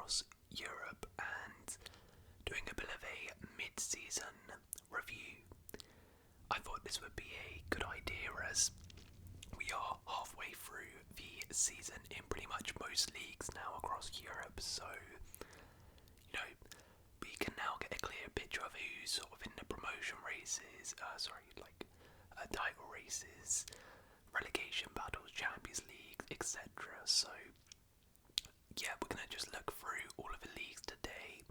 across Europe and doing a bit of a mid-season review. I thought this would be a good idea as we are halfway through the season in pretty much most leagues now across Europe, so we can now get a clear picture of who's sort of in the promotion races, title races, relegation battles, Champions League, etc. So yeah, we're gonna just look through all of the leagues today,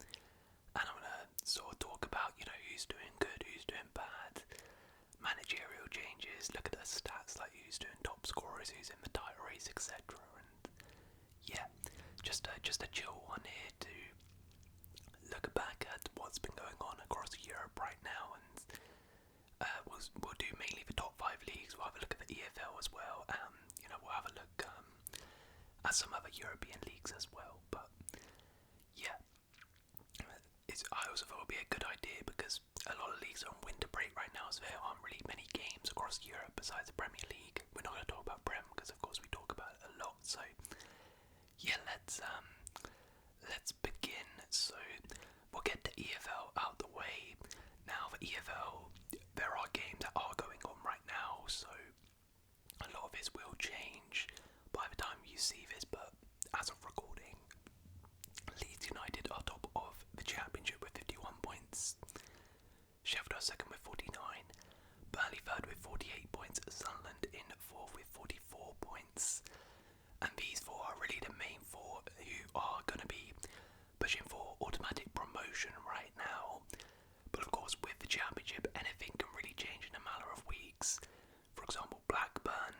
and I'm gonna sort of talk about who's doing good, who's doing bad, managerial changes, look at the stats like who's doing top scorers, who's in the title race, etc. And yeah, just a chill one here to look back at what's been going on across Europe right now, and we'll do mainly the top 5 leagues. We'll have a look at the EFL as well. We'll have a look at some other European leagues as well. But yeah, I also thought it would be a good idea because a lot of leagues are on winter break right now, so there aren't really many games across Europe besides the Premier League. We're not going to talk about Prem because of course we talk about it a lot. So yeah, let's begin. So we'll get the EFL out the way. Now for EFL, there are games that are going on right now, so a lot of this will change by the time you see this, but as of recording, Leeds United are top of the championship with 51 points, Sheffield are second with 49, Burnley third with 48 points, Sunderland in fourth with 44 points, and these four are really the main four who are going to be pushing for automatic promotion right now. But of course, with the championship, anything can really change in a matter of weeks. For example, Blackburn,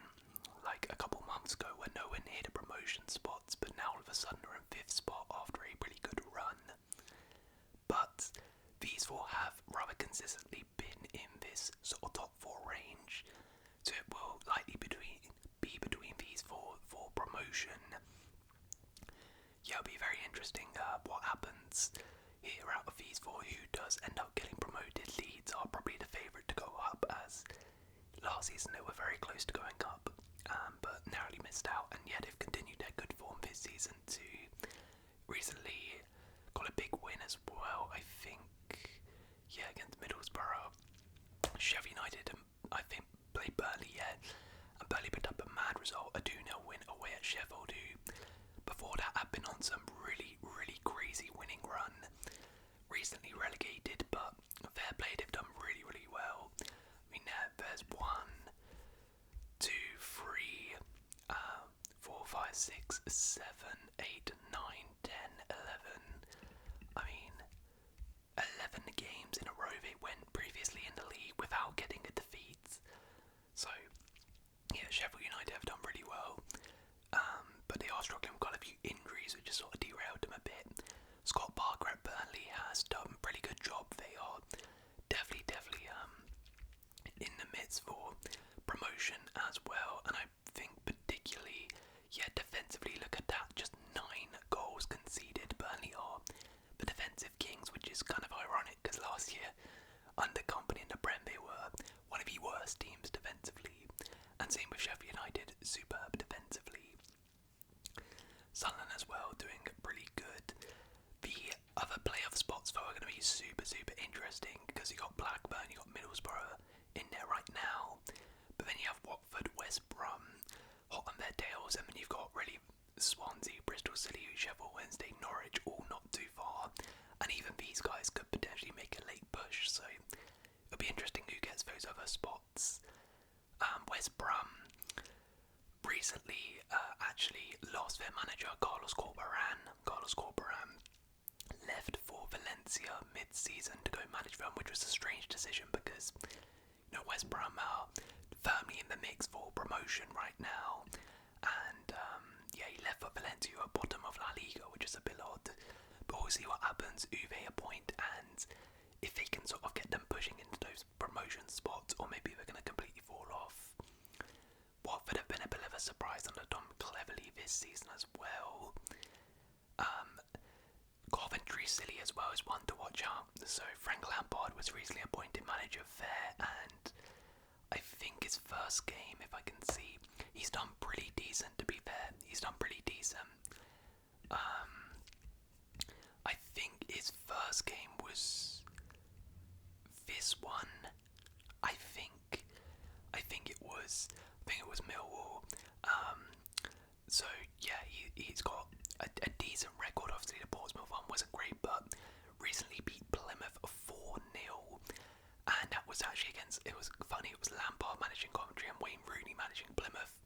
like a couple months ago, were nowhere near the promotion spots, but now all of a sudden are in 5th spot after a pretty good run. But these four have rather consistently been in this sort of top 4 range, so it will likely be between these four for promotion. Yeah, it'll be very interesting what happens here out of these four. Who does end up getting promoted? Leeds are probably the favourite to go up, as last season they were very close to going up, but narrowly missed out, and yet they've continued their good form this season to recently got a big win as well, I think, against Middlesbrough. Sheffield United, I think, played Burnley, and Burnley picked up a mad result, a 2-0 win away at Sheffield, who before that had been on some really, really crazy winning run. Recently relegated, but fair play, they've done really, really well. I mean, there's 1, 2, 3, 4, 5, 6, 7, 8, 9, 10, 11. I mean, 11 games in a row they went previously in the league without getting a defeat. So, yeah, Sheffield United have done really well. But they are struggling with quite a few injuries, which has sort of derailed them a bit. Scott Parker at Burnley has done a pretty good job. They are definitely in the midst for promotion as well, and I think particularly, defensively, look at that, just 9 goals conceded. Burnley are the defensive kings, which is kind of ironic because last year, under Company in the Prem, they were one of the worst teams defensively, and same with Sheffield United, superb defensively. Sunderland as well, doing pretty good. The other playoff spots though are going to be super, super interesting because you got Blackburn, you got Middlesbrough in there right now, but then you have Watford, West Brom, hot on their tails, and then you've got really Swansea, Bristol City, Sheffield Wednesday, Norwich, all not too far, and even these guys could potentially make a late push, so it'll be interesting who gets those other spots. West Brom recently actually lost their manager, Carlos Corberán. Carlos Corberán left for Valencia mid-season to go manage them, which was a strange decision because West Brom are firmly in the mix for promotion right now, and he left for Valencia at bottom of La Liga, which is a bit odd, but we'll see what happens, who they appoint, and if they can sort of get them pushing into those promotion spots, or maybe they're going to completely fall off. Watford have been a bit of a surprise under Tom Cleverley this season as well. Coventry City as well is one to watch out. So Frank Lampard was recently appointed manager there, and I think his first game, if I can see, he's done pretty decent, to be fair. He's done pretty decent. this one, I think it was Millwall. So yeah, he's got a decent record. Obviously, the Portsmouth one wasn't great, but recently beat Plymouth 4-0, and that was actually against. It was funny. It was Lampard managing Coventry and Wayne Rooney managing Plymouth.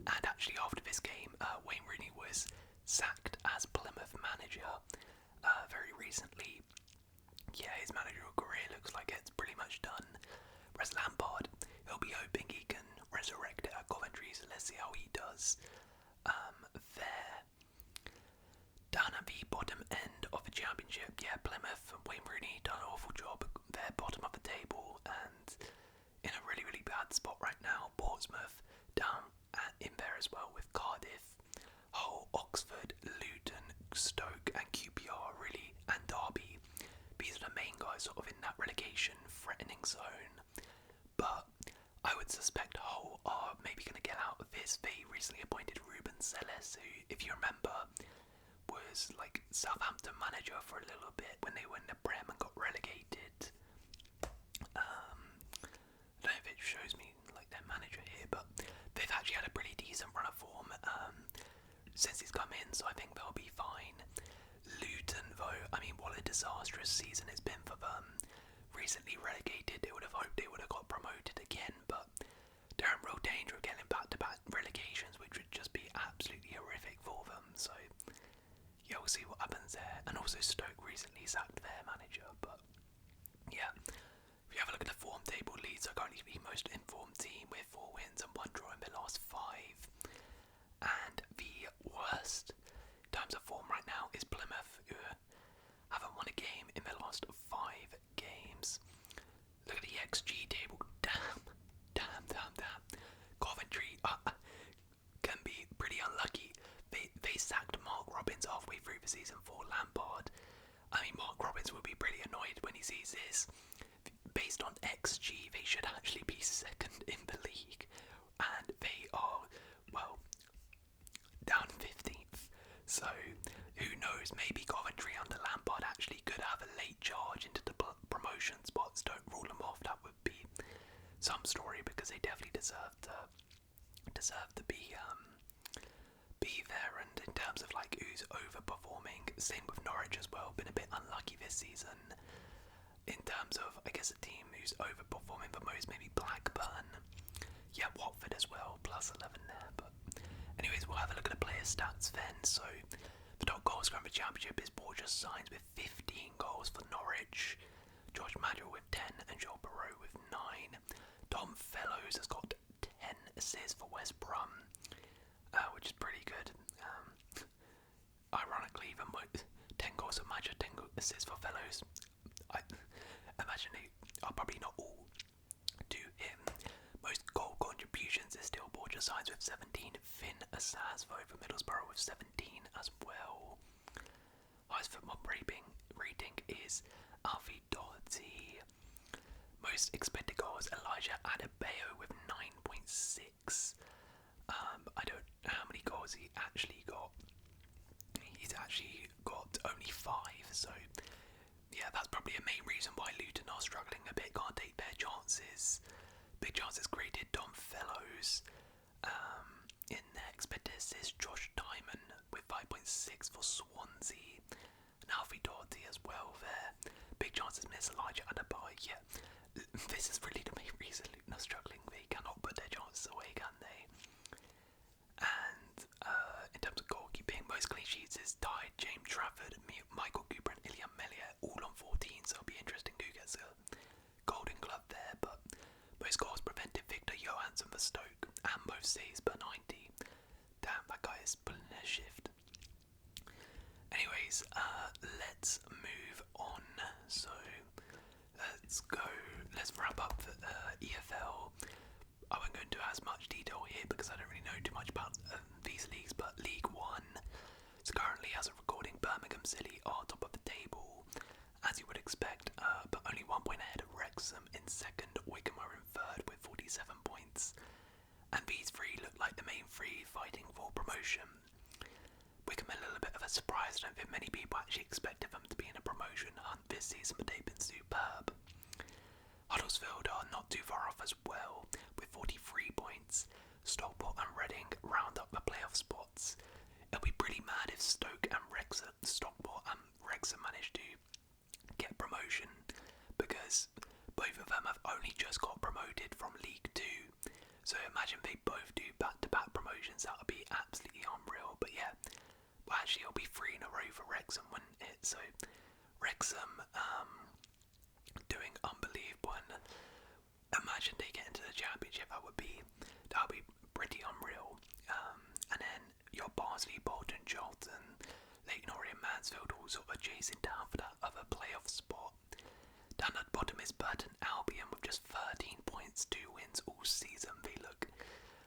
And actually, after this game, Wayne Rooney was sacked as Plymouth manager very recently. Yeah, his managerial career looks like it's pretty much done. Whereas Lampard, he'll be hoping he can resurrect it at Coventry, so let's see how he does there. Down at the bottom end of the championship, yeah, Plymouth, Wayne Rooney done an awful job. They're bottom of the table and in a really, really bad spot right now. Portsmouth down in there as well with Cardiff, Hull, Oxford, Luton, Stoke and QPR really, and Derby. These are the main guys sort of in that relegation threatening zone. But I would suspect Hull are maybe going to get out of this. They recently appointed Ruben Selles, who, if you remember, was like Southampton manager for a little bit when they won the Prem and got relegated. I don't know if it shows me like their manager here, but they've actually had a pretty decent run of form since he's come in, so I think they'll be fine. Luton, though, I mean, what a disastrous season it's been for them. Recently relegated, they would have hoped they would have got promoted again, but they're in real danger of getting back-to-back relegations, which would just be absolutely horrific for them. So yeah, we'll see what happens there. And also Stoke recently sacked their manager, but yeah. If you have a look at the form table, Leeds are currently the most informed team with 4 wins and 1 draw in the last 5. And the worst in terms of form right now is Plymouth, who haven't won a game in their last 5 games. Look at the XG table. Damn. Coventry can be pretty unlucky. They sacked Mark Robins halfway through the season for Lampard. I mean, Mark Robins will be pretty annoyed when he sees this. Based on XG, they should actually be second in the league, and they are, well, down 15th. So who knows? Maybe Coventry under Lampard actually could have a late charge into the promotion spots. Don't rule them off. That would be some story because they definitely deserve to be there. And in terms of like who's overperforming, same with Norwich as well. Been a bit unlucky this season. In terms of, I guess, a team who's overperforming the most, maybe Blackburn. Yeah, Watford as well, plus 11 there. But anyways, we'll have a look at the player stats then. So the top goal scorer in the championship is Borja Sainz with 15 goals for Norwich. George Madrill with 10 and Joel Barreau with 9. Tom Fellows has got 10 assists for West Brom, which is pretty good. Ironically, even 10 goals for Madrill, 10 assists for Fellows. I imagine I'll probably not all do him. Most goal contributions is still Borja Sainz with 17, Finn Asasvo for Middlesbrough with 17 as well. Highest football rating is Alfie Doherty. Most expected goals, Elijah Adebayo with 9.6. I don't know how many goals he actually got. He's actually got only 5, so yeah, that's probably a main reason why Luton are struggling a bit, can't take their chances. Big chances created, Dom Fellows. In their expected assists, Josh Diamond with 5.6 for Swansea. And Alfie Doherty as well there. Big chances miss, Elijah Adebayo. Yeah, this is really the main reason Luton are struggling. They cannot put their chances away, can they? And in terms of goalkeeping, most clean sheets is tied James Trafford, Michael Cooper and Ilya Melia all on 14, so it'll be interesting who gets a golden glove there. But most goals prevented, Victor Johansson for Stoke and most saves per 90. Damn, that guy is pulling a shift. Anyways, let's move on. So let's wrap up the EFL. I won't go into as much detail here because I don't really know too much about these leagues, but League One. So currently, as of recording, Birmingham City are top of the table, as you would expect, but only 1 point ahead of Wrexham in second. Wigan are in third with 47 points, and these three look like the main three fighting for promotion. Wigan a little bit of a surprise. I don't think many people actually expected them to be in a promotion hunt this season, but they've been superb. Huddersfield are not too far off as well, with 43 points. Stockport and Reading round up the playoff spots. It'll be pretty mad if Stockport and Wrexham manage to get promotion, because both of them have only just got promoted from League 2. So imagine they both do back-to-back promotions. That would be absolutely unreal. But yeah, well, actually it'll be 3 in a row for Wrexham, wouldn't it? So Wrexham doing unbelievable, and imagine they get into the Championship. That would be pretty unreal. And then your Barnsley, Bolton, Charlton, Leyton Orient, Mansfield all sort of chasing down for that other playoff spot. Down at the bottom is Burton Albion with just 13 points, 2 wins all season. They look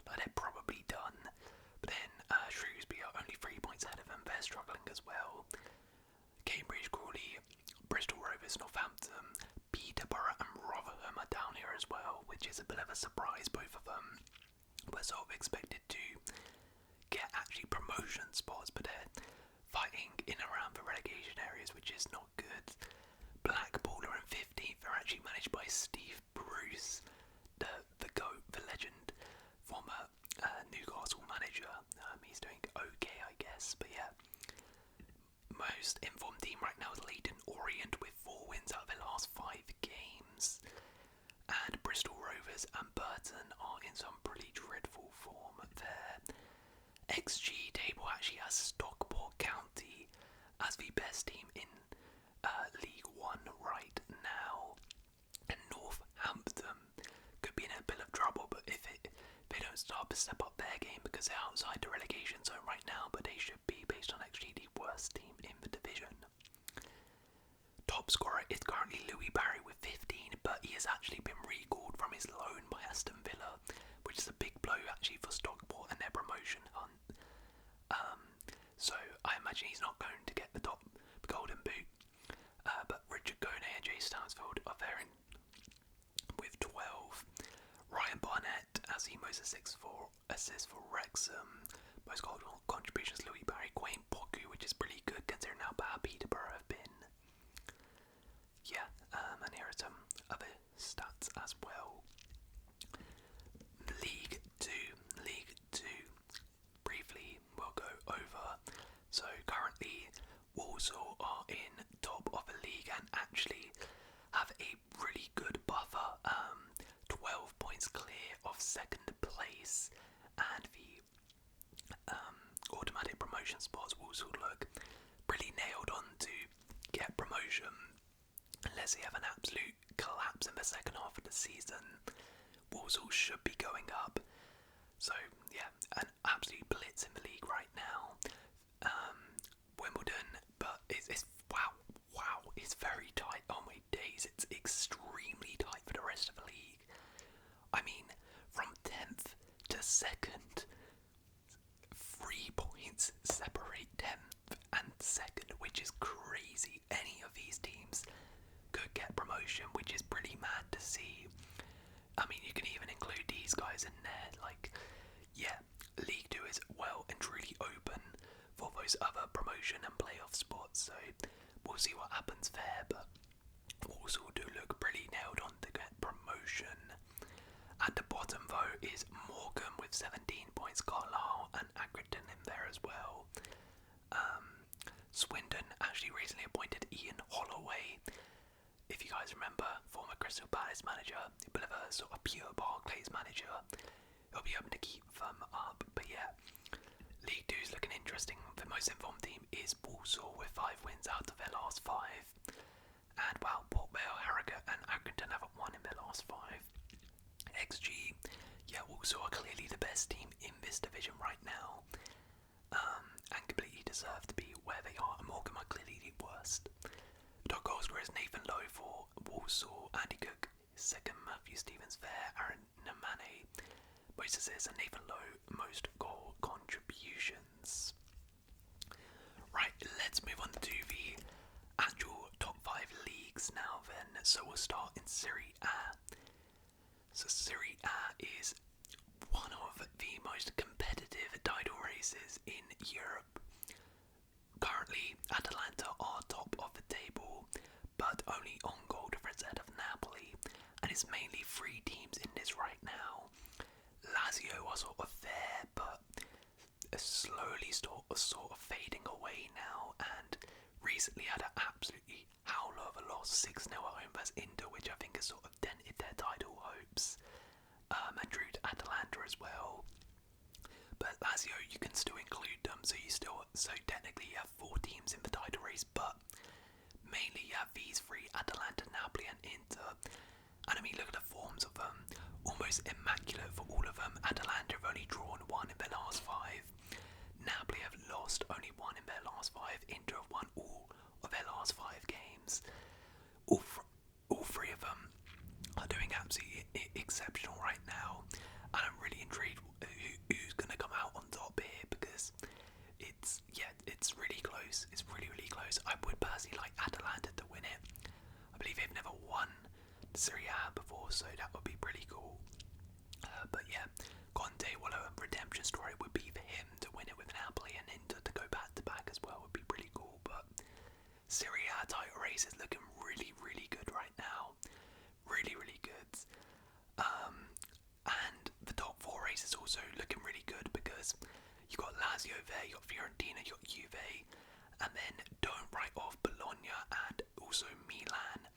like they're probably done. But then Shrewsbury are only 3 points ahead of them. They're struggling as well. Cambridge, Crawley, Bristol Rovers, Northampton, Peterborough and Rotherham are down here as well, which is a bit of a surprise. Both of them were sort of expected to get actually promotion spots, but they're fighting in around the relegation areas, which is not good. Blackpool are in 15th. They're actually managed by Steve Bruce, the GOAT, the legend, former Newcastle manager. He's doing okay, I guess, but yeah. Most informed team right now is Leyton Orient with 4 wins out of their last 5 games. And Bristol Rovers and Burton are in some pretty dreadful form there. XG table actually has Stockport County as the best team in League 1 right now. And Northampton could be in a bit of trouble, but if they don't start to step up their game, because they're outside the relegation zone right now, but they should be, based on XG, the worst team in the division. Top scorer is currently Louis Barry with 15, but he has actually been recalled from his loan by Aston Villa, which is a big blow actually for Stockport and their promotion hunt. So I imagine he's not going to get the top golden boot. But Richard Gone and Jay Stansfield are there with 12. Ryan Barnett has the most assists for Wrexham. Most goal contributions Louis Barry. Quayne Poku, which is pretty good considering how bad Peterborough have been. Yeah, and here are some other stats as well. League 2. Briefly, we'll go over. So currently, Walsall are in top of the league and actually have a really good buffer. 12 points clear of second place, and the automatic promotion spots Walsall look pretty nailed on to get promotion. Unless they have an absolute collapse in the second half of the season, Walsall should be going up. So yeah, an absolute blitz in the league right now. Wimbledon, but it's wow, it's very tight. Oh my days, it's extremely tight for the rest of the league. I mean, from 10th to 2nd, 3 points separate 10th and 2nd, which is crazy. Any of these teams could get promotion, which is pretty mad to see. I mean, you can even include these guys in there. Like, yeah, League 2 is well and truly open for those other promotion and playoff spots, so we'll see what happens there, but also do look pretty nailed on to get promotion. At the bottom though is Morecambe with 17 points, Carlisle and Accrington in there as well. Swindon actually recently appointed Ian Holloway. If you guys remember, former Crystal Palace manager, a bit of a sort of pure Barclays manager. He'll be hoping to keep them up, but yeah. League 2 is looking interesting. The most informed team is Walsall with 5 wins out of their last 5. And while Port Vale, Harrogate and Accrington haven't won in their last 5. XG, yeah, Walsall are clearly the best team in this division right now. And completely deserve to be where they are. And Morecambe are clearly the worst. Top goal scorer is Nathan Lowe for Walsall. Andy Cook is second. Matthew Stevens there. Aaron Namane. Most assists and Nathan Lowe most goal contributions. Right, let's move on to the actual top 5 leagues now then. So we'll start in Serie A. So Serie A is one of the most competitive title races in Europe. Currently, Atalanta are top of the table, but only on goal difference ahead of Napoli, and and it's mainly three teams in this right now. Lazio are sort of there, but are slowly sort of fading away now, and recently had an absolutely howler of a loss, 6-0 at home versus Inter, which I think has sort of dented their title hopes, and drew to Atalanta as well. But Lazio, you can still include them, so technically you have 4 teams in the title race, but mainly you have these 3, Atalanta, Napoli and Inter. And I mean, look at the forms of them, almost immaculate for all of them. Atalanta have only drawn 1 in their last 5. Napoli have lost only 1 in their last 5. Inter have won all of their last 5 games. All 3 of them are doing absolutely exceptional right now, and I'm really intrigued who's going to come out on top here, because it's really close. It's really close. I would personally like Atalanta to win it. I believe they've never won Serie A before, so that would be pretty cool. But yeah, Conte, what a redemption story it would be for him to win it with Napoli, and Inter to go back to back as well would be pretty cool. But Serie A title race is looking really good right now. Really good. And the top 4 race is also looking really good, because you got Lazio there, you got Fiorentina, you got Juve, and then don't write off Bologna and also Milan,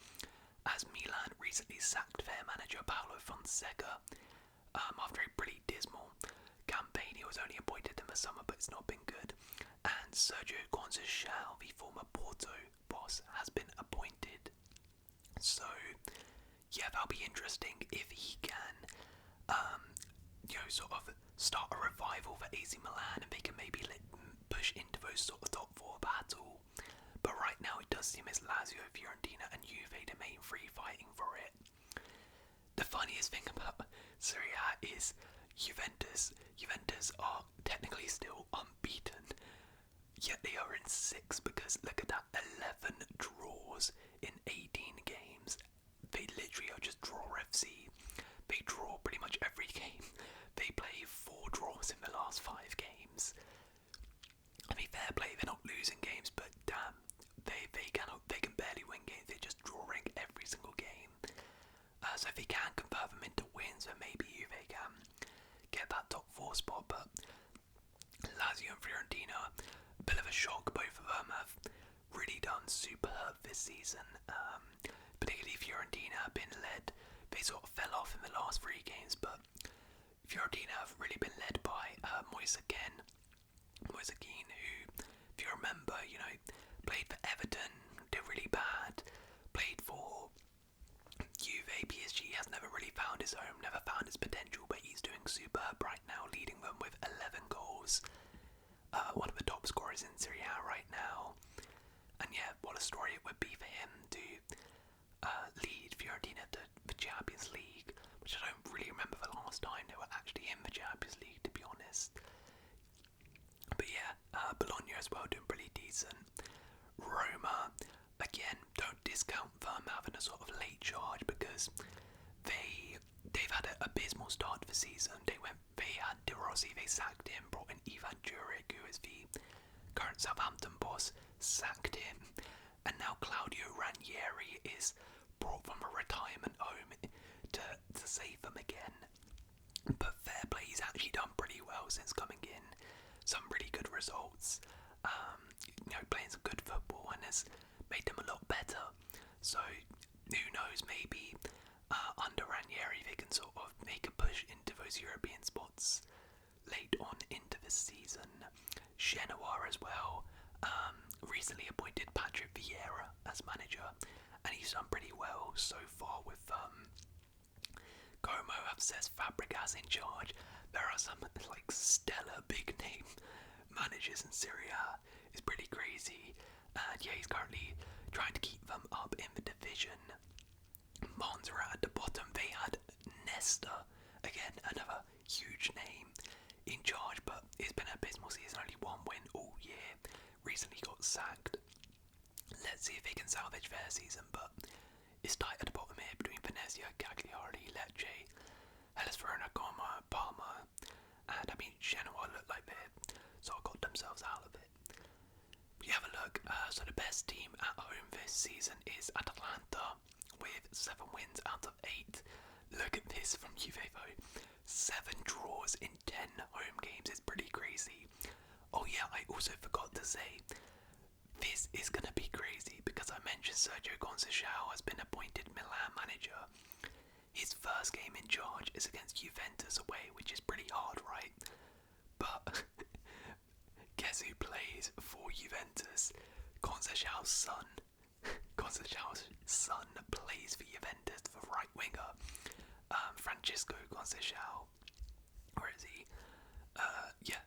as Milan recently sacked their manager Paolo Fonseca after a pretty dismal campaign. He was only appointed in the summer, but it's not been good. And Sergio Conceição, the former Porto boss, has been appointed. So yeah, that'll be interesting if he can, sort of start a revival for AC Milan, and they can maybe push into those sort of top 4 battle. But right now it does seem as Lazio, Fiorentina and Juve, the main 3 fighting for it. The funniest thing about Serie A is Juventus. Juventus are technically still unbeaten, yet they are in 6th, because look at that, 11 draws in 18 games. They literally are just draw FC. They draw pretty much every game. They play 4 draws in the last 5 games. I mean, fair play, they're not losing games, but damn, they can barely win games. They're just drawing every single game. So if they can convert them into wins, then maybe they can get that top 4 spot. But Lazio and Fiorentina, a bit of a shock. Both of them have really done superb this season. Particularly Fiorentina have been led. They sort of fell off in the last 3 games, but Fiorentina have really been led by Moise Kean, who, if you remember, played for Everton, did really bad, played for Juve, PSG, has never really found his home, never found his potential, but he's doing superb right now, leading them with 11 goals. One of the top scorers in Serie A right now. And yeah, what a story it would be for him to lead Fiorentina to the Champions League, which I don't really remember the last time they were actually in the Champions League, to be honest. But yeah, Bologna as well, doing pretty decent. Roma, again, don't discount them having a sort of late charge, because they've had an abysmal start to the season. They had De Rossi, they sacked him, brought in Ivan Juric, who is the current Southampton boss, sacked him, and now Claudio Ranieri is brought from a retirement home to save them again. But fair play, he's actually done pretty well since coming in. Some really good results, playing some good football, and has made them a lot better. So who knows, maybe under Ranieri they can sort of make a push into those European spots late on into the season. Genoa as well, recently appointed Patrick Vieira as manager, and he's done pretty well so far with Como have says Fabregas in charge. There are some stellar big name managers in Serie A. It's pretty crazy. And yeah, he's currently trying to keep them up in the division. Monza are at the bottom. They had Nesta, again another huge name, in charge, but it's been an abysmal season. Only 1 win all year. Recently got sacked. Let's see if they can salvage their season, but it's tight at the bottom here between Venezia, Cagliari, Lecce, Hellas Verona, Como, Parma, and I mean Genoa look like they sort of got themselves out of it. We have a look. So the best team at home this season is Atalanta with 7 wins out of 8. Look at this from Juve though. 7 draws in 10 home games is pretty crazy. Oh yeah, I also forgot to say, this is going to be crazy because I mentioned Sergio Conceição has been appointed Milan manager. His first game in charge is against Juventus away, which is pretty hard, right? But guess who plays for Juventus? Conceição's son. Conceição's son plays for Juventus, for right winger. Francisco Conceição. Where is he? Yeah,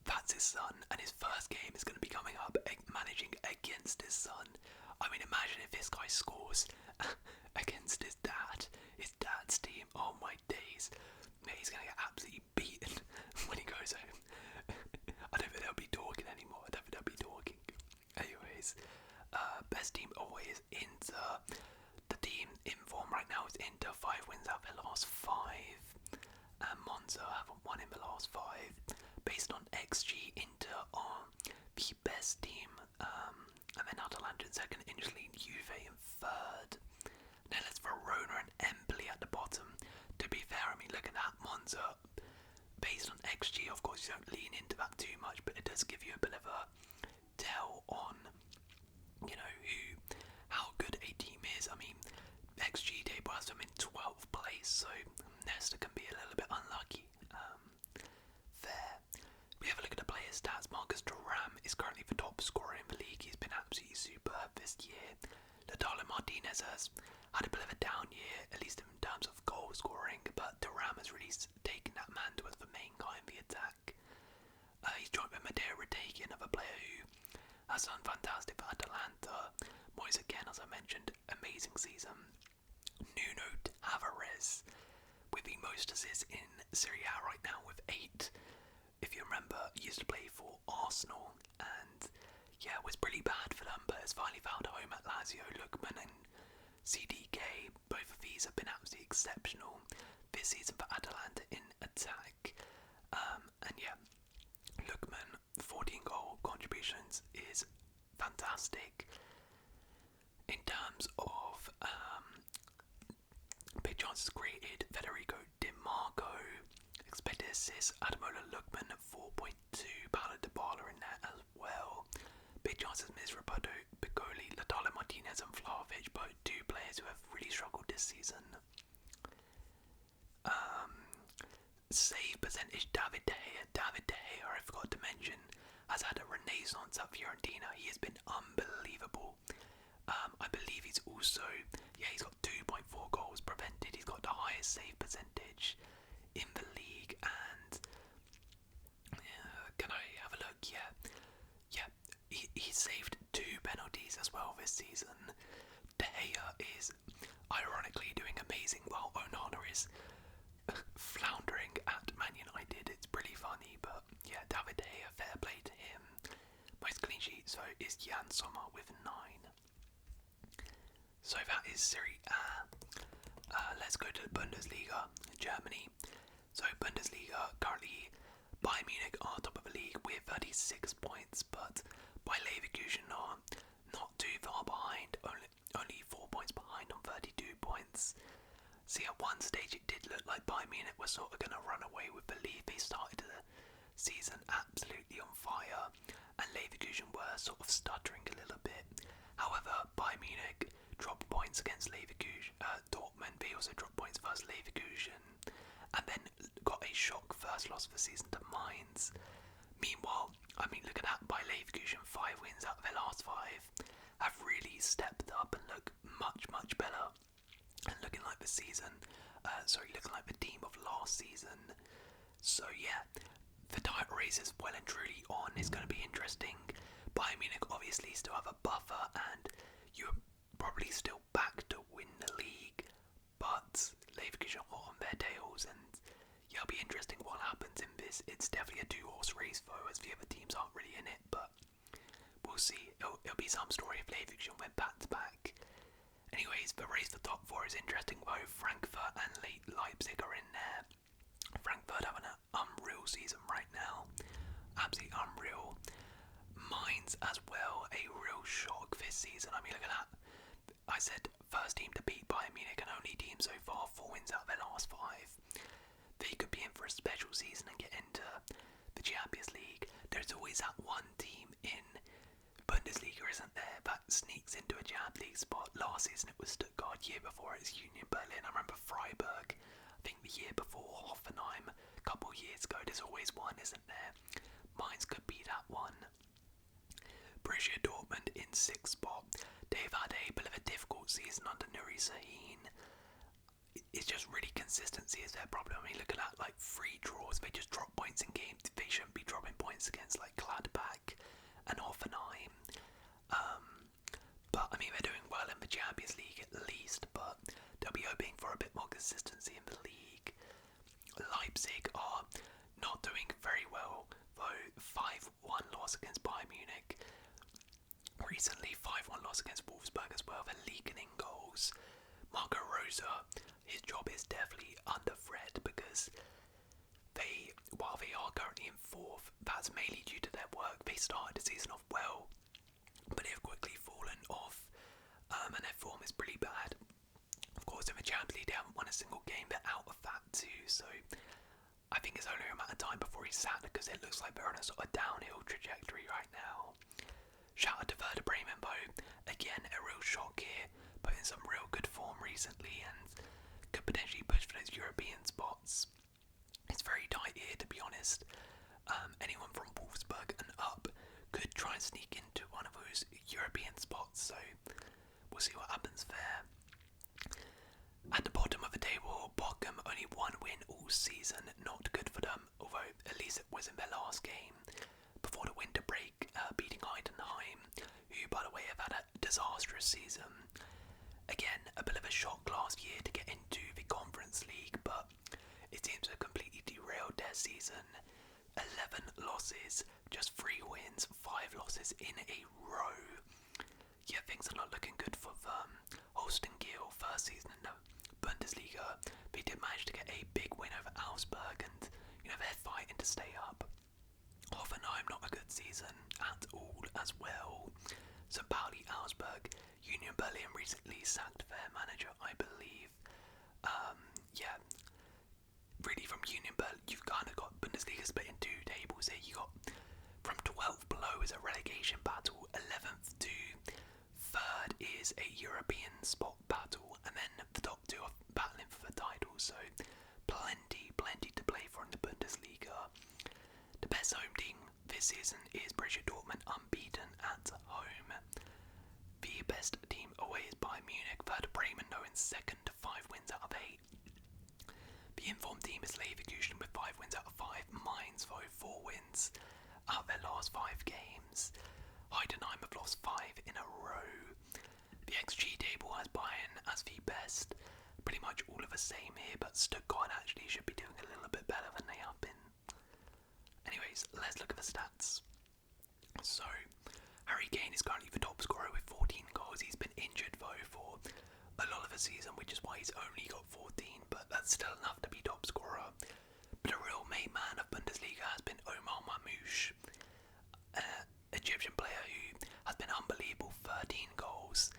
that's his son, and his first game is going to be coming up managing against his son. I mean, imagine if this guy scores against his dad's team. Oh my days, mate, he's going to get absolutely beaten when he goes home. I don't think they'll be talking anymore. Anyways, best team always Inter. The team in form right now is Inter, 5 wins out of their last 5. And Monza haven't won in the last 5. Based on XG, Inter are the best team. And then Atalanta in second, Italy, Juve in third. Then there's Verona and Empoli at the bottom. To be fair, I mean, look at that, Monza. Based on XG, of course, you don't lean into that too much, but it does give you a bit of a tell on, you know, how good a team is. I mean, XG table has them in 12th place, so Nesta can be a little bit unlucky there. We have a look at the player stats. Marcus Thuram is currently the top scorer in the league. He's been absolutely superb this year. Lautaro Martinez has had a bit of a down year, at least in terms of goal scoring, but Thuram has really taken that mantle as the main guy in the attack. He's joined with Matteo Retegui, another player who has done fantastic for Atalanta. Moyes again, as I mentioned, amazing season. Nuno Tavares with the most assists in Serie A right now with 8. If you remember, he used to play for Arsenal and yeah, was pretty bad for them, but has finally found a home at Lazio. Lookman and CDK, both of these have been absolutely exceptional this season for Atalanta in attack. And yeah, Lookman, 14 goal contributions is fantastic. In terms of big chances created, Federico Di Marco, expected assists, Ademola Lookman at 4.2, Paulo Dybala in there as well. Big chances, Miss Roberto Piccoli, Lautaro Martinez and Vlahovic, both 2 players who have really struggled this season. Save percentage, David De Gea, I forgot to mention, has had a renaissance at Fiorentina. He has been unbelievable. I believe he's also, he's got 2.4 goals prevented. He's got the highest save percentage in the league. And can I have a look? Yeah. He saved 2 penalties as well this season. De Gea is ironically doing amazing while Onana is floundering at Man United. It's pretty funny, but yeah, David De Gea, fair play to him. Most clean sheets so is Jan Sommer with 9. So that is Serie A. Let's go to the Bundesliga, Germany. So Bundesliga, currently Bayern Munich are top of the league with 36 points, but Bayer Leverkusen are not too far behind, only 4 points behind on 32 points. See, at one stage it did look like Bayern Munich was sort of going to run away with the lead. They started the season absolutely on fire, and Leverkusen were sort of stuttering a little bit. However, Bayern Munich dropped points against Leverkusen, Dortmund. They also dropped points versus Leverkusen, and then got a shock first loss of the season to Mainz. Meanwhile, I mean, look at that, Bayer Leverkusen, 5 wins out of their last 5, have really stepped up and look much better. And looking like the season, looking like the team of last season. So yeah, the title race is well and truly on. It's going to be interesting. Bayern Munich obviously still have a buffer, and you're probably still back to win the league. But Leverkusen are on their tails, and yeah, it'll be interesting what happens in this. It's definitely a 2-horse race though, as the other teams aren't really in it. But we'll see. It'll be some story if Leverkusen went back to back. Anyways, the race for top 4 is interesting though. Frankfurt and Leipzig are in there. Frankfurt having an unreal season right now. Absolutely unreal. Mainz as well, a real shock this season. I mean, look at that. I said first team to always that one team in Bundesliga, isn't there, that sneaks into a Champions League spot. Last season it was Stuttgart, year before it was Union Berlin. I remember Freiburg, I think the year before Hoffenheim, a couple of years ago. There's always one, isn't there? Mainz could be that one. Borussia Dortmund in 6th spot. They've had a bit of a difficult season under Nuri Sahin. It's just really consistency is their problem. I mean, look at that, like 3 draws. They just drop points in games. They shouldn't be dropping points against like Gladbach and Hoffenheim. But I mean, they're doing well in the Champions League at least, but they'll be hoping for a bit more consistency in the league. Leipzig are not doing very well, though 5-1 loss against Bayern Munich. Recently, 5-1 loss against Wolfsburg as well. They're leaking in goals. Marco Rosa, his job is definitely under threat because while they are currently in 4th, that's mainly due to their work. They started the season off well, but they've quickly fallen off, and their form is pretty bad. Of course, in the Champions League, they haven't won a single game. They're out of that too, so I think it's only a matter of time before he's sacked because it looks like they're on a sort of downhill trajectory right now. Shout out to Werder Bremen though, again a real shock here, but in some real good form recently and could potentially push for those European spots. It's very tight here, to be honest. Anyone from Wolfsburg and up could try and sneak into one of those European spots, so we'll see what happens there. At the bottom of the table, Bochum only 1 win all season, not good for them, although at least it was in their last game before the winter break, beating Heidenheim, who by the way have had a disastrous season. Again, a bit of a shock last year to get into the Conference League, but it seems to have completely derailed their season. 11 losses, just 3 wins, 5 losses in a row. Yeah, things are not looking good for them. Holstein Kiel, first season in the Bundesliga, they did manage to get a big win over Augsburg, and they're fighting to stay up. Hoffenheim, not a good season at all as well. St. Pauli, Augsburg, Union Berlin recently sacked their manager, I believe. Yeah, really from Union Berlin, you've kind of got Bundesliga split in 2 tables here. You got from 12th below is a relegation battle, 11th to 3rd is a European spot battle, and then the top 2 are battling for the title. So plenty to play for in the Bundesliga. The best home team this season is Borussia Dortmund, unbeaten at home. The best team away is Bayern Munich. Werder Bremen though in 2nd, 5 wins out of 8. The informed team is Leverkusen with 5 wins out of 5. Mainz though 4 wins out of their last 5 games. Heidenheim have lost 5 in a row. The XG table has Bayern as the best. Pretty much all of the same here, but Stuttgart actually should be doing a little bit better than they have been. Anyways, let's look at the stats. So, Harry Kane is currently the top scorer with 14 goals. He's been injured though for a lot of the season, which is why he's only got 14, but that's still enough to be top scorer. But a real main man of Bundesliga has been Omar Mamouche, Egyptian player who has been unbelievable, 13 goals,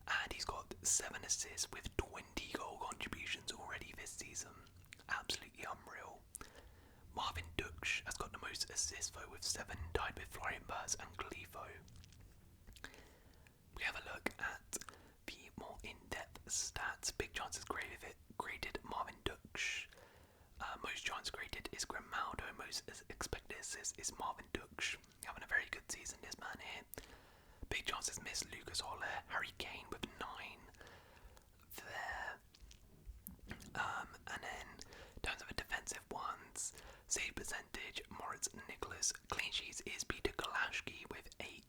and he's got 7 assists with 20 goal contributions already this season. Absolutely unreal. Marvin Duksch has got the most assists though with 7, tied with Florian Wirtz and Glifo. We have a look at the more in-depth stats. Big chances created Marvin Duksch. Most chances created is Grimaldo. Most expected assists is Marvin Duksch. Having a very good season, this man here. Big chances missed Lucas Holler. Harry Kane with 9 there. And then in terms of the defensive ones, save percentage, Moritz Nicholas. Clean sheets is Peter Golashki with 8.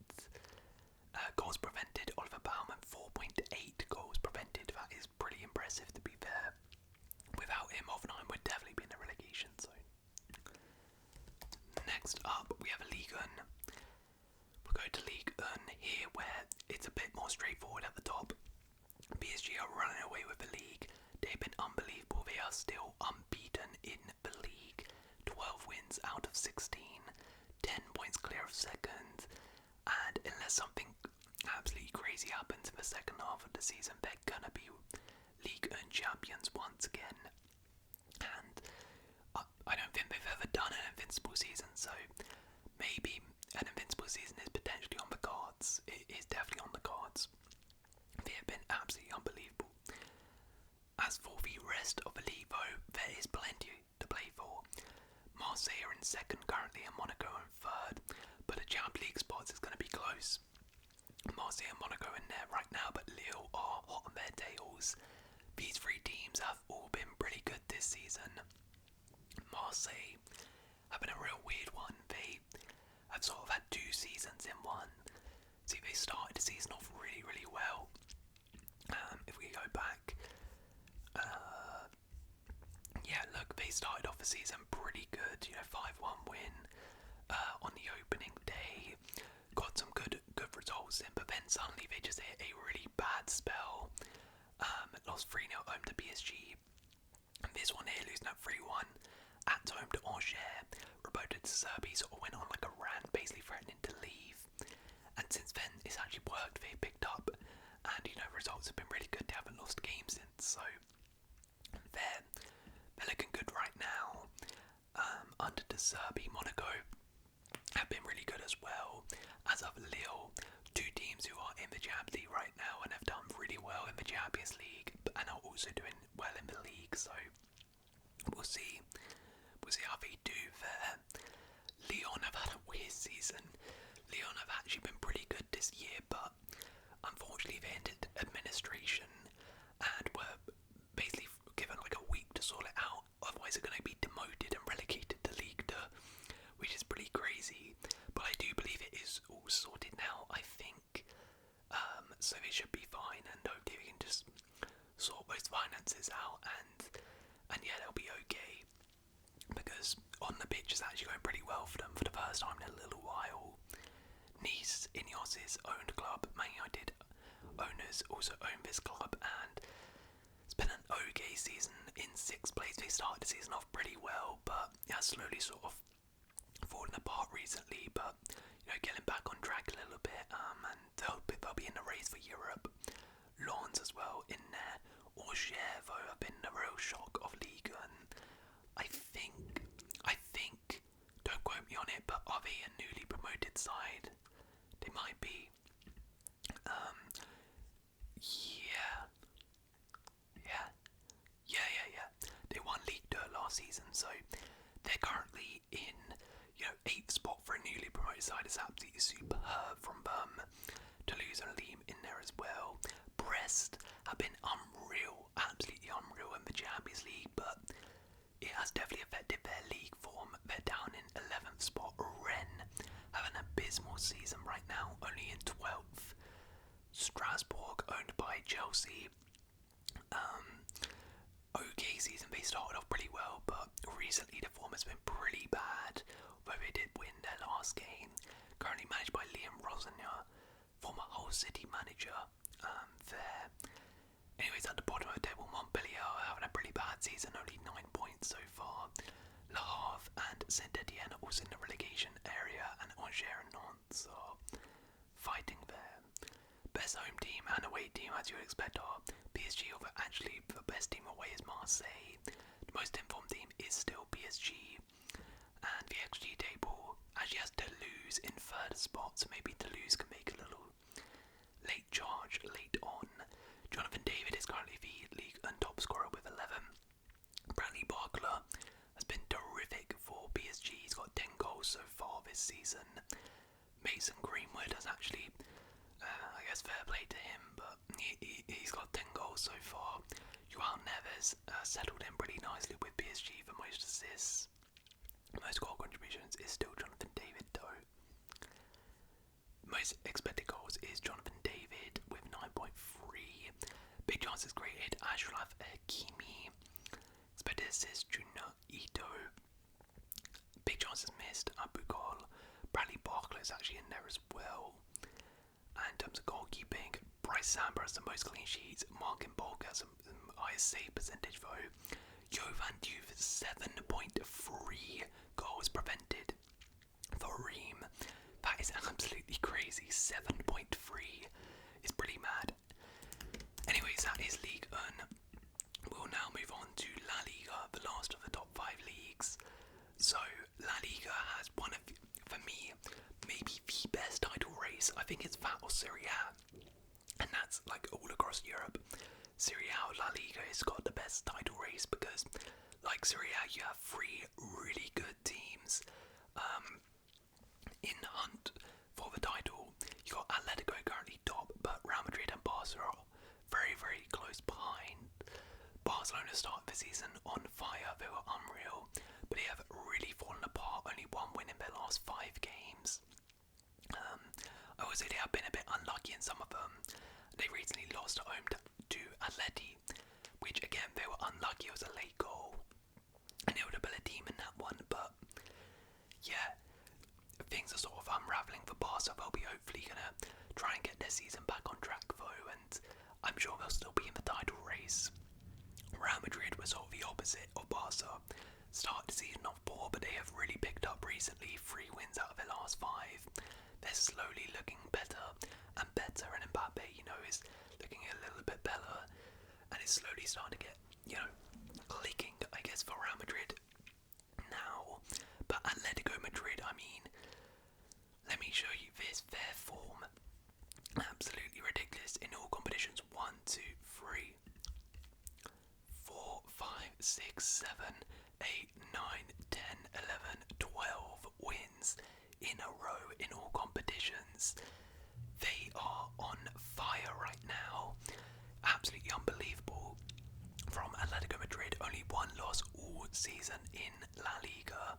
Goals prevented, Oliver Baumann 4.8 goals prevented. That is pretty impressive, to be fair. Without him, Hoffenheim would definitely be in the relegation zone. Next up, we have Ligue 1. We'll go to Ligue 1 here, where it's a bit more straightforward at the top. PSG are running away with the league. They've been unbelievable. They are still unbeaten in the league. 12 wins out of 16. 10 points clear of 2nd. And unless something absolutely crazy happens in the second half of the season, they're gonna be Ligue 1 champions once again. And I don't think they've ever done an invincible season, so maybe an invincible season is potentially on the cards. It is definitely on the cards. They have been absolutely unbelievable. As for the rest of the league, though, there is plenty to play for. Marseille are in second currently, and Monaco in third, but the Champions League spots is going to be close. Marseille and Monaco in there right now, but Lille are hot on their tails. These three teams have all been pretty good this season. Marseille have been a real weird one. They have sort of had two seasons in one. See, they started the season off really, really well. If we go back, they started off the season pretty good. 5-1 win on the opening day. Got some good results in, but then suddenly they just hit a really bad spell. Lost 3-0 home to PSG. And this one here, losing at 3-1 at home to Angers. Roberto De Zerbi sort of went on like a rant, basically threatening to leave. And since then, it's actually worked. They picked up, and results have been really good. They haven't lost games since, so they're looking good right now. Under De Zerbi, Monaco have been really good as well, as have Lille, two teams who are in the Champions League right now and have done really well in the Champions League, and are also doing well in the league. So we'll see how they do there. Lyon have had a weird season. Lyon have actually been pretty good this year, but unfortunately they ended administration and were basically given like a week to sort it out. Otherwise they're going to be demoted and relegated to Ligue 2, which is pretty crazy. But I do believe it is all sorted now, I think. So they should be fine, and hopefully we can just sort those finances out, and yeah, they'll be okay. Because on the pitch it's actually going pretty well for them for the first time in a little while. Nice, Ineos' owned club, Man United owners also own this club, and it's been an okay season in 6th place. They started the season off pretty well, but it has slowly sort of fallen apart recently, but getting back on track a little bit, and they'll be in the race for Europe. Lens as well in there. Angers though have been a real shock of Ligue, and I think, don't quote me on it, but are they a newly promoted side? They might be. Yeah. They won Ligue 2 last season, so they're currently in 8th spot for a newly promoted side. It's absolutely superb from them. Toulouse and Ligue in there as well. Brest have been unreal, absolutely unreal in the Champions League, but it has definitely affected their league form. They're down in 11th spot. Rennes have an abysmal season right now, only in 12th. Strasbourg, owned by Chelsea. Okay season, they started off pretty well, but recently the form has been pretty bad, though they did win their last game. Currently managed by Liam Rosenior, former Hull City manager there. Anyways, at the bottom of the table, Montpellier are having a pretty bad season, only 9 points so far. Le Havre and Saint-Etienne are also in the relegation area, and Angers and Nantes are fighting there. Best home team and away team, as you would expect, are PSG, although actually the best team away is Marseille. The most informed team is still PSG. And the XG table actually has Toulouse in 3rd spot, so maybe Toulouse can make a little late charge late on. Jonathan David is currently the league and top scorer with 11. Bradley Barcola has been terrific for PSG. He's got 10 goals so far this season. Mason Greenwood has actually, I guess fair play to him, but he's got 10 goals so far. Joao Neves settled in pretty nicely with PSG for most assists. Most goal contributions is still Jonathan David though. Most expected goals is Jonathan David with 9.3. Big chances created, Ashraf Hakimi. Expected assists, Junior Ito. Big chances missed, Abukal. Bradley Barcola is actually in there as well. And in terms of goalkeeping, Bryce Samba has the most clean sheets. Markin Bulk has the highest save percentage though. Jovan Diouf 7.3 goals prevented for Ream. That is absolutely crazy. 7.3 is pretty mad. Anyways, that is Ligue 1. We'll now move on to La Liga, the last of the top 5 leagues. So La Liga has one of, for me, maybe race. I think it's that or Serie A, and that's like all across Europe. Serie A or La Liga has got the best title race because, like Serie A, you have three really good teams in the hunt for the title. You got Atletico currently top, but Real Madrid and Barca are very, very close behind. Barcelona started the season on fire. They were unreal, but they have really fallen apart. Only one win in their last 5 games. I would say they have been a bit unlucky in some of them. They recently lost at home to Atleti, which again they were unlucky. It was a late goal, and they would have been a team in that one. But yeah, things are sort of unravelling for Barca. They'll be hopefully gonna try and get their season back on track though, and I'm sure they'll still be in the title race. Real Madrid was sort of the opposite of Barca. Started the season off poor, but they have really picked up recently. 3 wins out of their last 5. They're slowly looking better and better, and Mbappe, is looking a little bit better, and it's slowly starting to get, clicking, I guess, for Real Madrid now. But Atletico Madrid, let me show you this. Their form, absolutely ridiculous in all competitions. 1, 2, 3, 4, 5, 6, 7, 8, 9, 10, 11, 12 wins in a row in all competitions. They are on fire right now. Absolutely unbelievable. From Atletico Madrid, only 1 loss all season in La Liga.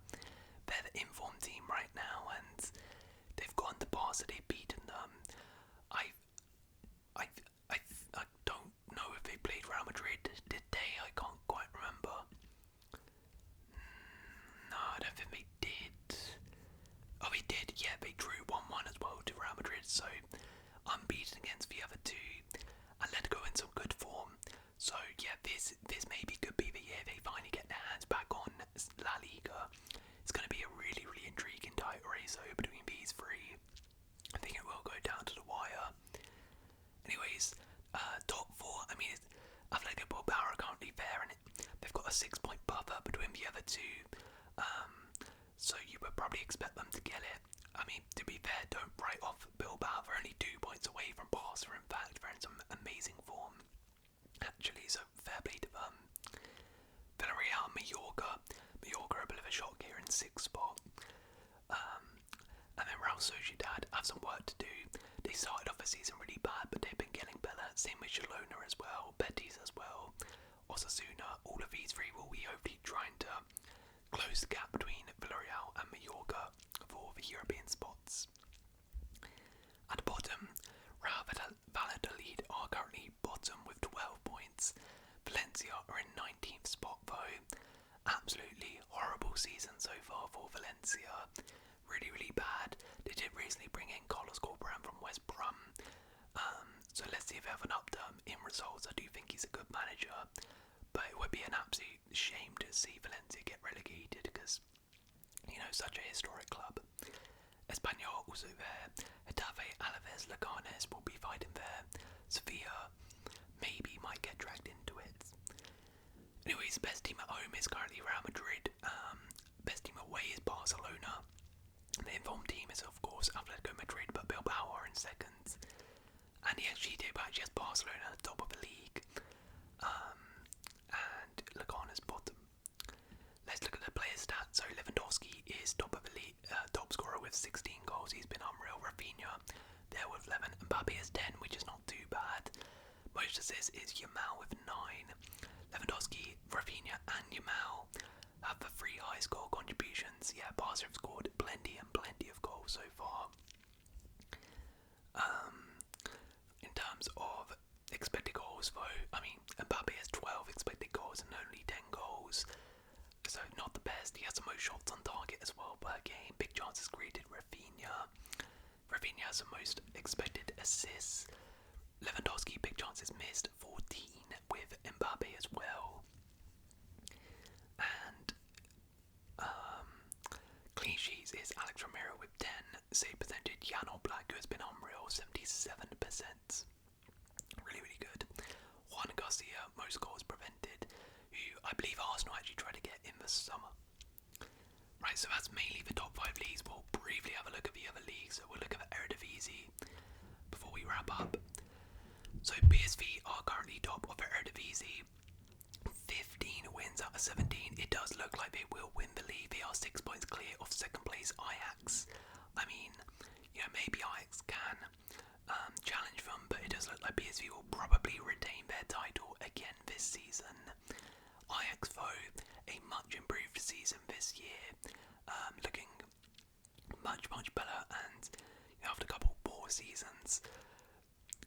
They're the informed team right now, and they've gone to Barca. They've beaten them. I don't know if they played Real Madrid. Did they? I can't quite remember. No, I don't think they did. Oh, they did. Yeah, they drew 1-1 as well to Real Madrid. So unbeaten against the other 2. Atletico in some good form. So yeah, this maybe could be the year they finally get their hands back on La Liga. It's going to be a really, really intriguing title race between these 3. I think it will go down to the wire. Anyways, top 4. Atletico Bilbao are currently there, and they've got a 6-point buffer between the other 2. So you would probably expect them to get it. To be fair, don't write off Bilbao. They're only 2 points away from Barca. In fact, they're in some amazing form, actually. So fair play to them. Villarreal, Mallorca. Mallorca are a bit of a shock here in 6th spot. And then Real Sociedad have some work to do. They started off the season really bad, but they've been getting better. Same with Girona as well, Betis as well, Osasuna. All of these 3 will be hopefully trying to close the gap between Villarreal and Mallorca for the European spots. At the bottom, Real Valladolid are currently bottom with 12 points. Valencia are in 19th spot though. Absolutely horrible season so far for Valencia. Really, really bad. They did recently bring in Carlos Corberán from West Brom. So let's see if they have an upturn in results. I do think he's a good manager, but it would be an absolute shame to see Valencia get relegated because, such a historic club. Espanyol also there. Getafe, Alaves, Leganes will be fighting there. Sevilla maybe might get dragged into it. Anyways, best team at home is currently Real Madrid. Best team away is Barcelona. The informed team is of course Atletico Madrid, but Bilbao are in 2nd. And the XG table actually has Barcelona at the top of the league. And Leganes bottom. Let's look at the player stats. So Lewandowski is top of the league, top scorer with 16 goals. He's been unreal. Rafinha there with 11. Mbappe has 10, which is not too bad. Most assists is Yamal with 9. Lewandowski, Rafinha and Yamal have the 3 highest goal contributions. Yeah, Barca have scored plenty of goals so far. In terms of expected goals though, Mbappe has 12 expected goals and only 10 goals. So not the best. He has the most shots on target as well per game. Big chances created, Rafinha. Rafinha has the most expected assists. Lewandowski, big chances missed, 14 with Mbappe as well. And clean sheets is Alex Romero with 10. Save percentage, Jan Oblak, who has been unreal, 77%. Really, really good. Juan Garcia, most goals prevented, who I believe Arsenal actually tried to get in the summer. Right, so that's mainly the top 5 leagues. We'll briefly have a look at the other leagues. So we'll look at the Eredivisie before we wrap up. So PSV are currently top of the Eredivisie. 15 wins out of 17. It does look like they will win the league. They are 6 points clear of second place Ajax. I mean, maybe Ajax can challenge them, but it does look like PSV will probably retain their title again this season. Ajax, though, a much improved season this year, looking much better, and after a couple poor seasons,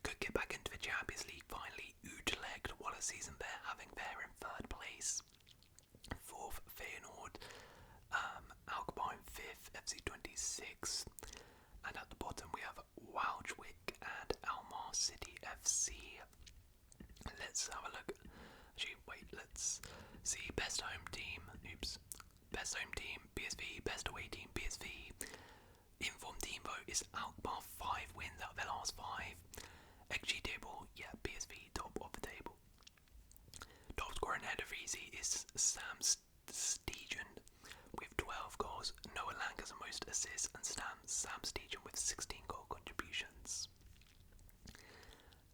could get back into the Champions League finally. Utrecht, what a season they're having there in third place. Fourth, Feyenoord. Alkmaar in fifth, FC 26. And at the bottom we have Waalwijk and Almar City FC. Let's have a look. Actually, wait, let's see. Best home team. Oops. Best home team, PSV. Best away team, PSV. Informed team vote is Alkmaar, 5 wins out of their last 5. XG table, yeah, PSV top of the table. Top scorer in Eredivisie is Sam Stegen with 12 goals. Noah Lang has the most assists, and Sam Stegen with 16 goal contributions.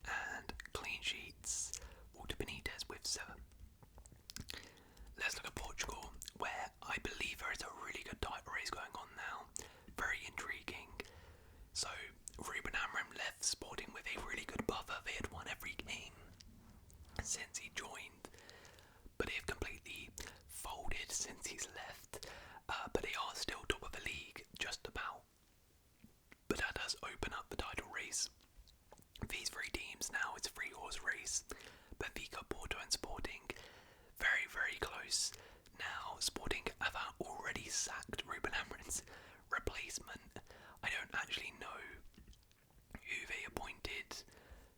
And clean sheets, Walter Benitez with 7. Let's look at Portugal, where I believe there is a really good title race going on now. Very intriguing. So, Ruben Amorim left Sporting with a really good buffer. They had won every game since he joined, but they have completely folded since he's left. But they are still top of the league, just about. But that does open up the title race. These 3 teams now, it's a 3-horse race. Benfica, Porto and Sporting, very close. Now, Sporting have already sacked Ruben Amorim's replacement. I don't actually know who they appointed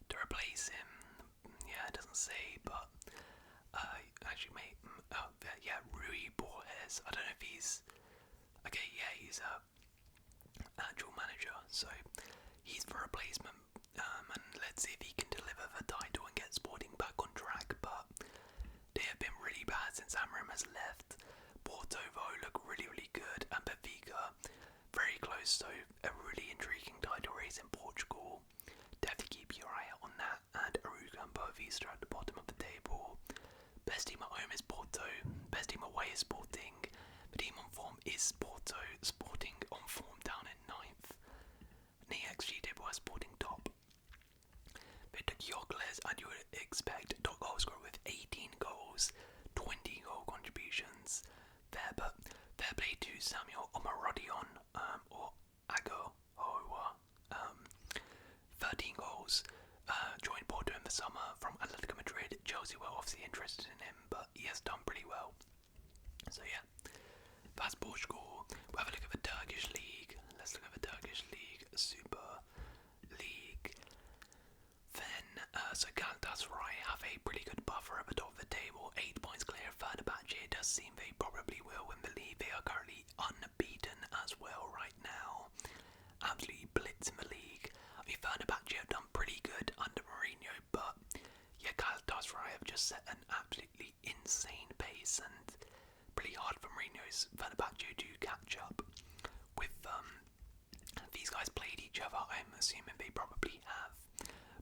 to replace him. Yeah, it doesn't say, but actually, Rui Borges. I don't know if he's okay. Yeah, he's a actual manager, so he's the replacement. And let's see if he can deliver the title and get Sporting back on track. But they have been really bad since Amorim has left. Porto though look really good, and Benfica very close. So a really intriguing title race in Portugal. Definitely keep your eye out on that. And Aruga and Boavista at the bottom of the table. Best team at home is Porto. Best team away is Sporting. The team on form is Porto. Sporting on form down in 9th. The XG table has Sporting top. They took Jokles, and you would expect top goal scorer with 18 goals, 20 goal contributions there, but fair play to Samuel Omarodion, or Ago Owa, 13 goals, joined Porto in the summer from Atletico Madrid. Chelsea were obviously interested in him, but he has done pretty well. So yeah, that's Portugal. We'll have a look at the Turkish League. Let's look at the Turkish League, Super League. Then, so Galatasaray have a pretty good buffer at the top of the table, 8 points clear of Fenerbahce. It does seem they probably will win the league. They are currently unbeaten as well right now. Absolutely blitzing the league. I mean, Fenerbahce have done pretty good under Mourinho, but yeah, Galatasaray have just set an absolutely insane pace, and pretty hard for Mourinho's Fenerbahce to catch up with. These guys played each other. I'm assuming they probably have.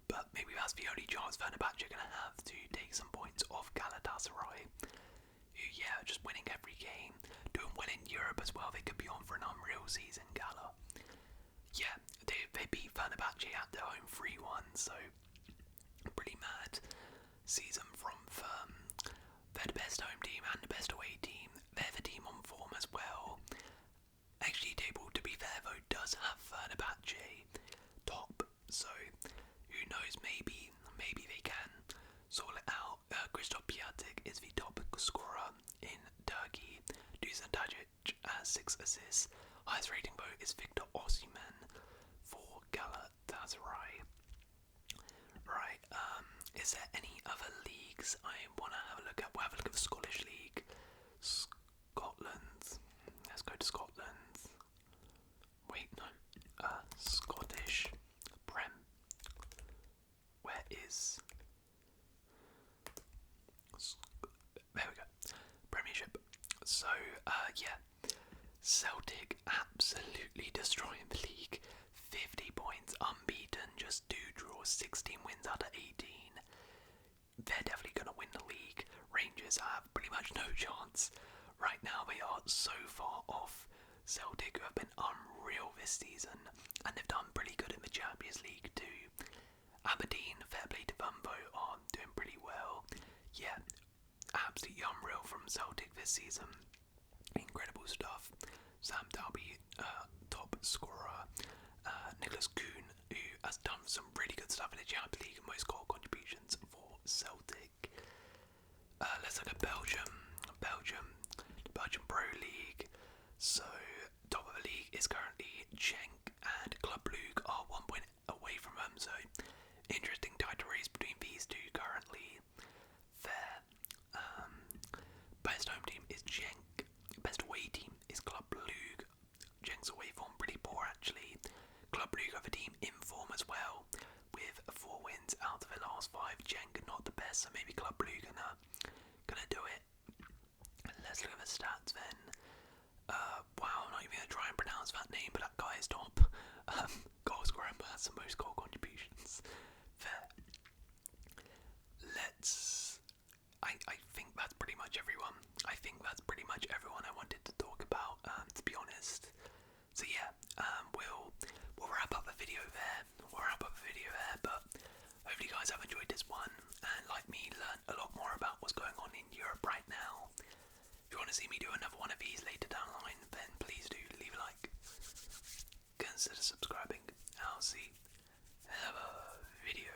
But maybe that's the only chance Fenerbahce are going to have to take some points off Galatasaray, who, yeah, are just winning every game, doing well in Europe as well. They could be on for an unreal season, Gala. Yeah, they beat Fenerbahce at their home 3-1, so pretty mad season from them. They're the best home team and the best away team. They're the team on form as well. XG table, to be fair though, does have Fenerbahce top, so who knows, maybe they can sort it out. Christoph Piatek is the top scorer in Turkey. Dusan Tadic has 6 assists. Highest rating vote is Victor Osimhen for Galatasaray. Right, is there any other leagues I want to have a look at? We'll have a look at the Scottish League. Scotland. Let's go to Scotland. Wait, no. Scottish Prem. Where is... There we go. Premiership. So, yeah. Celtic absolutely destroying the league. 50 points, unbeaten, just 2 draws, 16 wins out of 18. They're definitely going to win the league. Rangers have pretty much no chance. Right now they are so far off Celtic, who have been unreal this season, and they've done pretty good in the Champions League too. Aberdeen, fair play to Bumbo, are doing pretty well. Yeah, absolutely unreal from Celtic this season. Incredible stuff. Sam Darby, top scorer. Nicholas Kuhn, who has done some really good stuff in the Champions League and most goal contributions for Celtic. Let's look at Belgium. The Belgian Pro League. So, top of the league is currently Genk, and Club Brugge are 1 point away from them. So, interesting title race between these two currently. Fair. Best home team is Genk. Best away team is Club Brugge. Genk's away form pretty poor actually. Club Brugge have a team in form as well, with 4 wins out of the last 5. Genk not the best, so maybe Club Brugge gonna do it. Let's look at the stats then. Wow, I'm not even gonna try and pronounce that name, but that guy is top. Goal scorer has the most goal contributions. Fair. I think that's pretty much everyone. I wanted to talk about, to be honest. So yeah, we'll wrap up the video there. But hopefully you guys have enjoyed this one and, like me, learn a lot more about what's going on in Europe right now. If you want to see me do another one of these later down the line, then please do leave a like. Consider subscribing. I'll see you in another video.